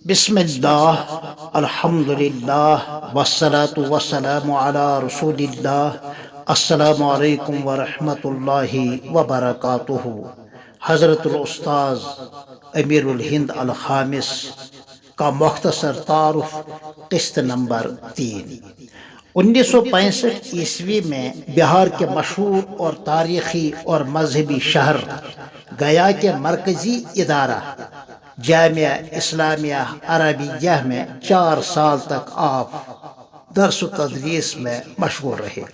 بسم اللہ الحمدللہ والصلاة والسلام علی رسول اللہ السلام علیکم ورحمۃ اللہ وبرکاتہ۔ حضرت الاستاذ امیر الہند الخامس کا مختصر تعارف، قسط نمبر 3۔ 1965 میں بہار کے مشہور اور تاریخی اور مذہبی شہر گیا کے مرکزی ادارہ جامعہ اسلامیہ عربیہ میں 4 سال تک آپ درس و تدریس میں مشغول رہے۔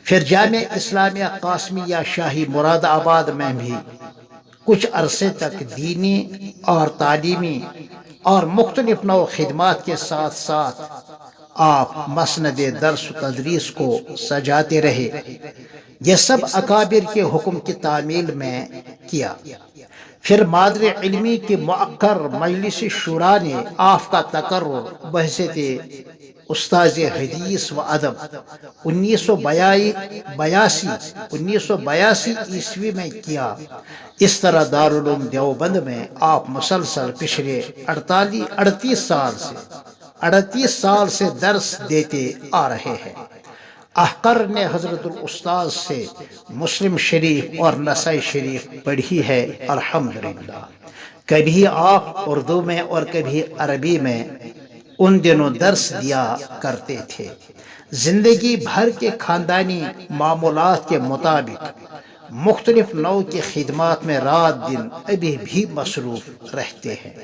پھر جامعہ اسلامیہ قاسمیہ شاہی مراد آباد میں بھی کچھ عرصے تک دینی اور تعلیمی اور مختلف نوع خدمات کے ساتھ ساتھ آپ مسند درس و تدریس کو سجاتے رہے۔ یہ سب اکابر کے حکم کی تعمیل میں کیا۔ پھر مادر علمی کی مؤخر مجلس شورا نے آپ کا تقرر بحیثیت استاذ حدیث و ادب 1982 میں کیا۔ اس طرح دارالعلوم دیوبند میں آپ مسلسل پچھلے 38 سال سے درس دیتے آ رہے ہیں۔ احقر نے حضرت الاستاذ سے مسلم شریف اور نسائی شریف پڑھی ہے، الحمدللہ۔ کبھی آپ اردو میں اور کبھی عربی میں ان دنوں درس دیا کرتے تھے۔ زندگی بھر کے خاندانی معمولات کے مطابق مختلف نوع کی خدمات میں رات دن ابھی بھی مصروف رہتے ہیں۔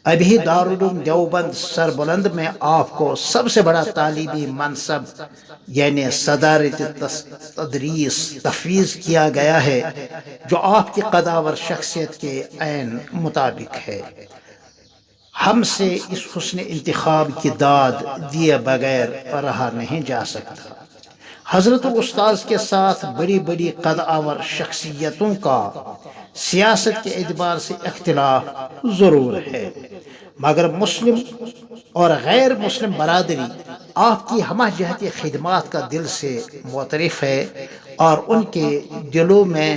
ابھی دارالعلوم دیوبند سربلند میں آپ کو سب سے بڑا تعلیمی منصب یعنی صدارت تدریس تفویض کیا گیا ہے، جو آپ کی قداور شخصیت کے عین مطابق ہے۔ ہم سے اس حسن انتخاب کی داد دیے بغیر رہا نہیں جا سکتا۔ حضرت الاستاذ کے ساتھ بڑی بڑی قدآور شخصیتوں کا سیاست کے اعتبار سے اختلاف ضرور ہے، مگر مسلم اور غیر مسلم برادری آپ کی ہمہ جہتی خدمات کا دل سے معترف ہے، اور ان کے دلوں میں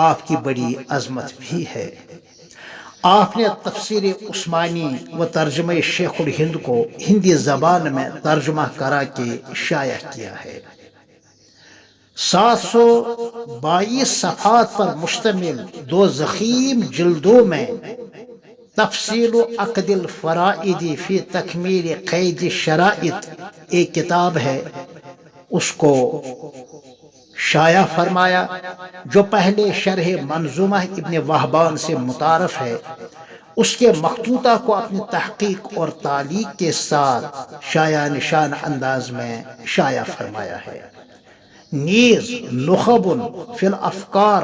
آپ کی بڑی عظمت بھی ہے۔ آپ نے تفسیر عثمانی و ترجمہ شیخ الہند کو ہندی زبان میں ترجمہ کرا کے شائع کیا ہے۔ 722 صفحات پر مشتمل 2 ضخیم جلدوں میں تفصیل عقد الفرائض فی تکمیل قید الشرائط ایک کتاب ہے، اس کو شائع فرمایا، جو پہلے شرح منظومہ ابن وہبان سے متعارف ہے۔ اس کے مخطوطہ کو اپنی تحقیق اور تعلیق کے ساتھ شایع نشان انداز میں شائع فرمایا ہے۔ نیز نخب فی الافکار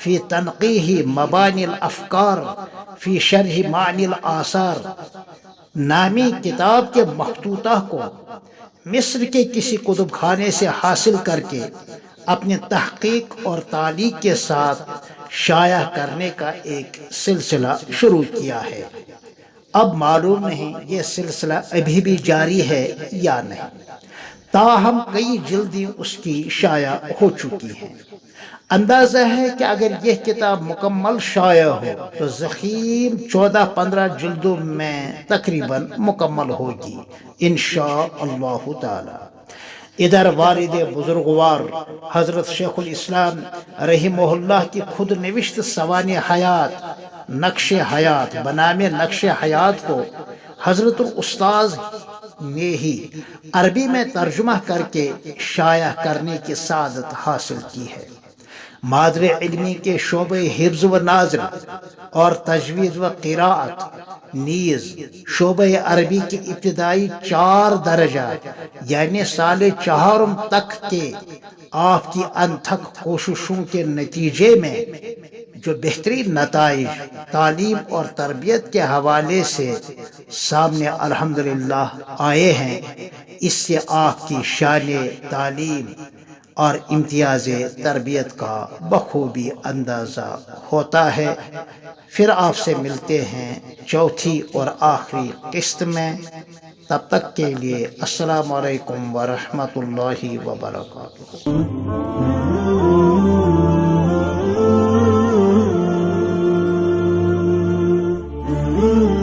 فی تنقیح مبانی الافکار فی شرح معنی الآثار نامی کتاب کے مخطوطہ کو مصر کے کسی کتب خانے سے حاصل کر کے اپنی تحقیق اور تعلیق کے ساتھ شائع کرنے کا ایک سلسلہ شروع کیا ہے۔ اب معلوم نہیں یہ سلسلہ ابھی بھی جاری ہے یا نہیں، تاہم کئی جلدیں اس کی شائع ہو چکی ہیں۔ اندازہ ہے کہ اگر یہ کتاب مکمل شائع ہو تو ضخیم 14-15 جلدوں میں تقریباً مکمل ہوگی انشاءاللہ تعالی۔ ادھر والد بزرگوار حضرت شیخ الاسلام رحمہ اللہ کی خود نوشت سوانح حیات نقش حیات بنام نقش حیات کو حضرت الاستاذ نے ہی عربی میں ترجمہ کر کے شائع کرنے کی سعادت حاصل کی ہے۔ مادر علمی کے شعبہ حفظ و نظر اور تجوید و قراءت نیز شعبہ عربی کے ابتدائی 4 درجہ یعنی سال 4 تک کے آپ کی انتھک کوششوں کے نتیجے میں جو بہترین نتائج تعلیم اور تربیت کے حوالے سے سامنے الحمدللہ آئے ہیں، اس سے آپ کی شان تعلیم اور امتیاز تربیت کا بخوبی اندازہ ہوتا ہے۔ پھر آپ سے ملتے ہیں چوتھی اور آخری قسط میں، تب تک کے لیے السلام علیکم ورحمۃ اللہ وبرکاتہ۔